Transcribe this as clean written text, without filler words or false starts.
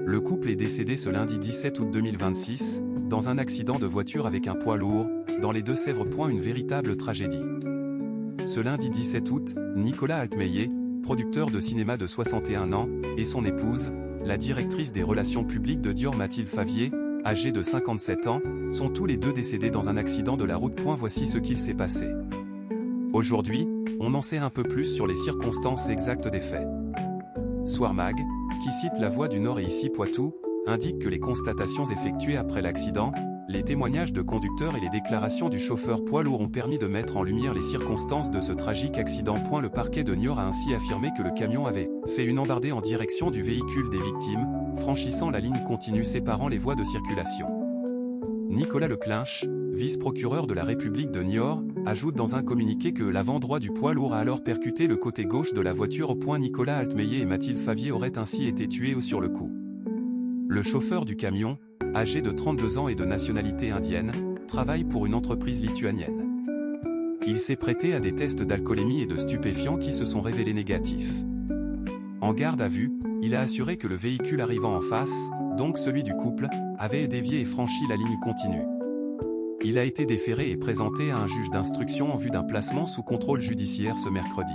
Le couple est décédé ce lundi 17 août 2026, dans un accident de voiture avec un poids lourd, dans les Deux-Sèvres. Une véritable tragédie. Ce lundi 17 août, Nicolas Altmeyer, producteur de cinéma de 61 ans, et son épouse, la directrice des relations publiques de Dior Mathilde Favier, âgée de 57 ans, sont tous les deux décédés dans un accident de la route. Voici ce qu'il s'est passé. Aujourd'hui, on en sait un peu plus sur les circonstances exactes des faits. Soir Mag, qui cite La Voix du Nord et Ici Poitou, indique que les constatations effectuées après l'accident, les témoignages de conducteurs et les déclarations du chauffeur poids lourd ont permis de mettre en lumière les circonstances de ce tragique accident. Le parquet de Niort a ainsi affirmé que le camion avait fait une embardée en direction du véhicule des victimes, franchissant la ligne continue séparant les voies de circulation. Nicolas Leclinch, vice-procureur de la République de Niort, ajoute dans un communiqué que l'avant droit du poids lourd a alors percuté le côté gauche de la voiture. Nicolas Altmeyer et Mathilde Favier auraient ainsi été tués sur le coup. Le chauffeur du camion, âgé de 32 ans et de nationalité indienne, travaille pour une entreprise lituanienne. Il s'est prêté à des tests d'alcoolémie et de stupéfiants qui se sont révélés négatifs. En garde à vue, il a assuré que le véhicule arrivant en face, donc celui du couple, avait dévié et franchi la ligne continue. Il a été déféré et présenté à un juge d'instruction en vue d'un placement sous contrôle judiciaire ce mercredi.